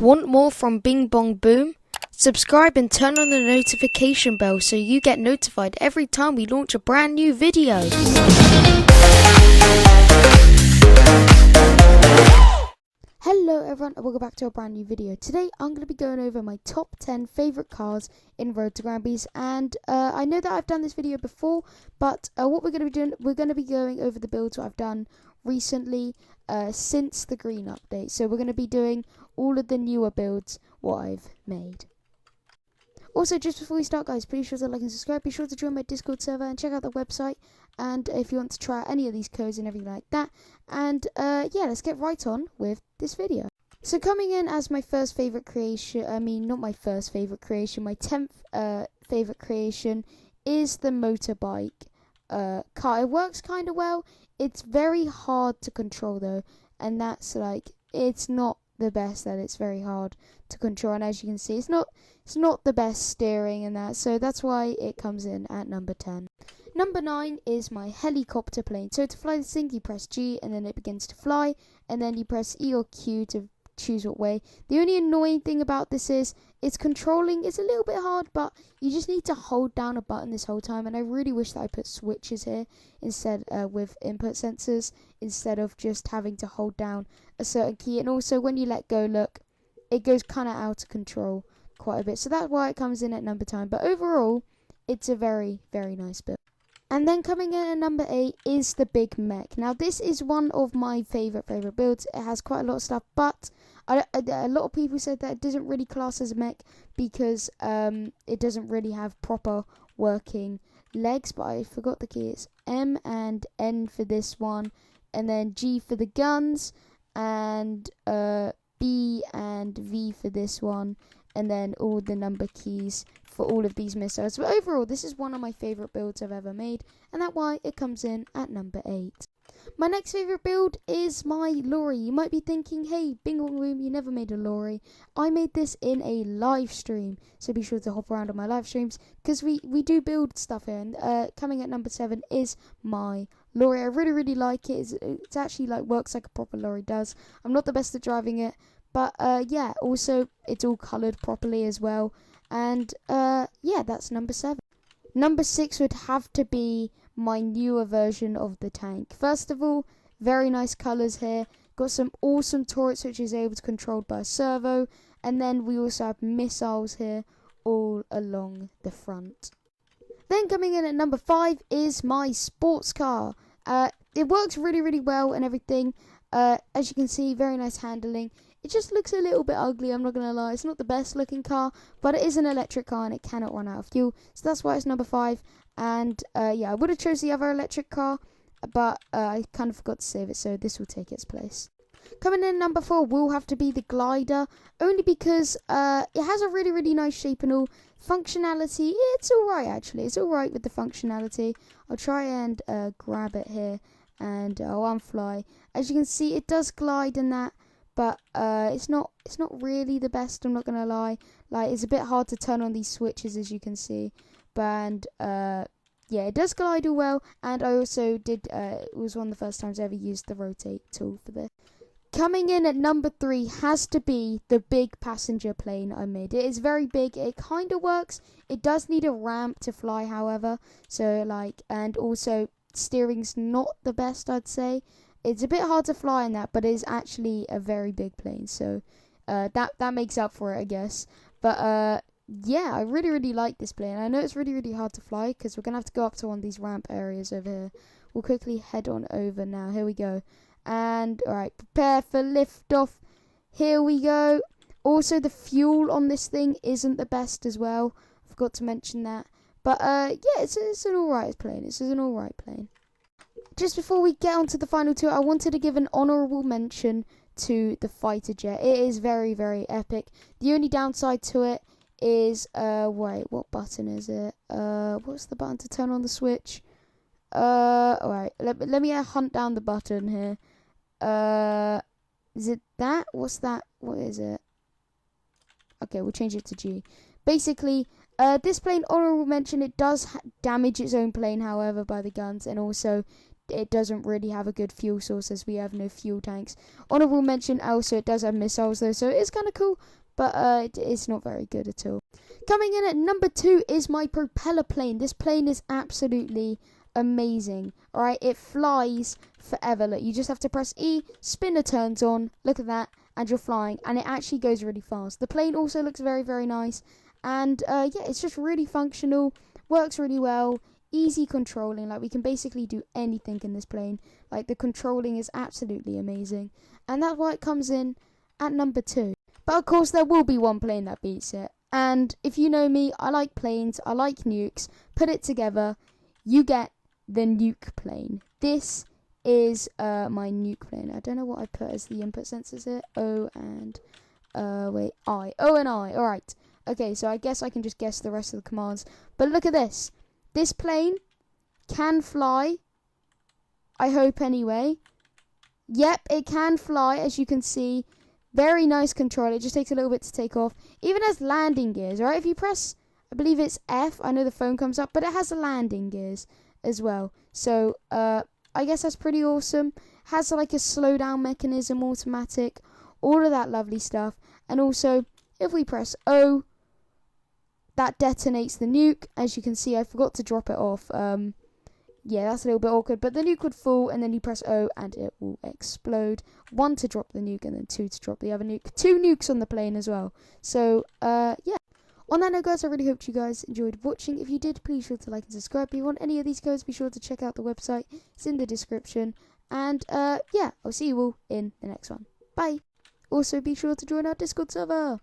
Want more from BingBongBoom? Subscribe and turn on the notification bell so you get notified every time we launch a brand new video. Hello everyone and welcome back to a brand new video. Today I'm going to be going over my top 10 favourite cars in Road to Grambys, and I know that I've done this video before, but what we're going to be doing, we're going to be going over the builds what I've done recently since the green update. So we're going to be doing all of the newer builds what I've made. Also, just before we start, guys, please sure to like and subscribe. Be sure to join my Discord server and check out the website. And if you want to try any of these codes and everything like that. And yeah, let's get right on with this video. So coming in as my first favorite creation, not my first favorite creation, my 10th favorite creation is the motorbike car. It works kind of well. It's very hard to control though, and that's like, it's not the best, that it's very hard to control, and as you can see, it's not the best steering and that, so that's why it comes in at number 10. Number 9 is my helicopter plane. So to fly this thing, you press G and then it begins to fly, and then you press E or Q to choose what way. The only annoying thing about this is it's controlling. It's a little bit hard, but you just need to hold down a button this whole time, and I really wish that I put switches here instead with input sensors instead of just having to hold down a certain key. And also when you let go, look, it goes kind of out of control quite a bit, so that's why it comes in at number 10. But overall, it's a very, very nice build. And then coming in at number 8 is the big Mech. Now this is one of my favorite builds. It has quite a lot of stuff, but a lot of people said that it doesn't really class as a Mech because it doesn't really have proper working legs. But I forgot the key. It's M and N for this one, and then G for the guns, and B and V for this one, and then all the number keys for all of these missiles. But overall, this is one of my favourite builds I've ever made, and that's why it comes in at number 8. My next favourite build is my Lorry. You might be thinking, hey, BingBongBoom, you never made a Lorry. I made this in a live stream, so be sure to hop around on my live streams, because we do build stuff here. And coming at number 7 is my Lorry. I really like it. It's actually like works like a proper Lorry does. I'm not the best at driving it, but yeah, also it's all coloured properly as well. And yeah, that's number 7. Number 6 would have to be my newer version of the tank. First of all, very nice colours here. Got some awesome turrets which is able to control by a servo. And then we also have missiles here all along the front. Then coming in at number 5 is my sports car. It works really well and everything. As you can see, very nice handling. It just looks a little bit ugly, I'm not going to lie. It's not the best looking car, but it is an electric car and it cannot run out of fuel. So that's why it's number 5. And yeah, I would have chose the other electric car, but I kind of forgot to save it, so this will take its place. Coming in number 4 will have to be the glider, only because it has a really nice shape and all. Functionality, it's alright actually. It's alright with the functionality. I'll try and grab it here and I'll unfly. As you can see, it does glide and that. But it's not really the best, I'm not gonna lie. Like, it's a bit hard to turn on these switches, as you can see. But yeah, it does glide all well, and I also did it was one of the first times I ever used the rotate tool for this. Coming in at number 3 has to be the big passenger plane I made. It is very big, it kind of works. It does need a ramp to fly, however, so like, and also steering's not the best, I'd say. It's a bit hard to fly in that, but it is actually a very big plane, so that makes up for it, I guess. But yeah, I really like this plane. I know it's really hard to fly because we're gonna have to go up to one of these ramp areas over here. We'll quickly head on over now. Here we go. And alright, prepare for liftoff. Here we go. Also, the fuel on this thing isn't the best as well. I forgot to mention that. But yeah, it's an alright plane. It's an alright plane. Just before we get on to the final two, I wanted to give an honourable mention to the fighter jet. It is very epic. The only downside to it is, wait, what button is it? What's the button to turn on the switch? Alright, let me hunt down the button here. Is it that? What's that? What is it? Okay, we'll change it to G. Basically, this plane, honourable mention, it does damage its own plane, however, by the guns, and also it doesn't really have a good fuel source as we have no fuel tanks. Honorable mention also, it does have missiles though, so it's kind of cool, but it's not very good at all. Coming in at number 2 is my Propeller Plane. This plane is absolutely amazing. Alright, it flies forever. Look, you just have to press E, spinner turns on, look at that, and you're flying, and it actually goes really fast. The plane also looks very, very nice, and yeah, it's just really functional, works really well, easy controlling. Like, we can basically do anything in this plane. Like, the controlling is absolutely amazing, and that's why it comes in at number 2. But of course, there will be one plane that beats it. And if you know me, I like planes, I like nukes. Put it together, you get the Nuke Plane. This is my Nuke Plane. I don't know what I put as the input sensors here. O and I. O and I. Alright. Okay, so I guess I can just guess the rest of the commands. But look at this. This plane can fly. I hope anyway. Yep, it can fly, as you can see. Very nice control. It just takes a little bit to take off. Even has landing gears, right? If you press, I believe it's F, I know the phone comes up, but it has landing gears as well. So, I guess that's pretty awesome. Has like a slowdown mechanism, automatic, all of that lovely stuff. And also, if we press O, that detonates the nuke. As you can see, I forgot to drop it off. Yeah, that's a little bit awkward, but the nuke would fall, and then you press O, and it will explode. 1 to drop the nuke, and then 2 to drop the other nuke. 2 nukes on the plane as well. So, yeah. On that note, guys, I really hope you guys enjoyed watching. If you did, please be sure to like and subscribe. If you want any of these codes, be sure to check out the website. It's in the description. And, yeah, I'll see you all in the next one. Bye. Also, be sure to join our Discord server.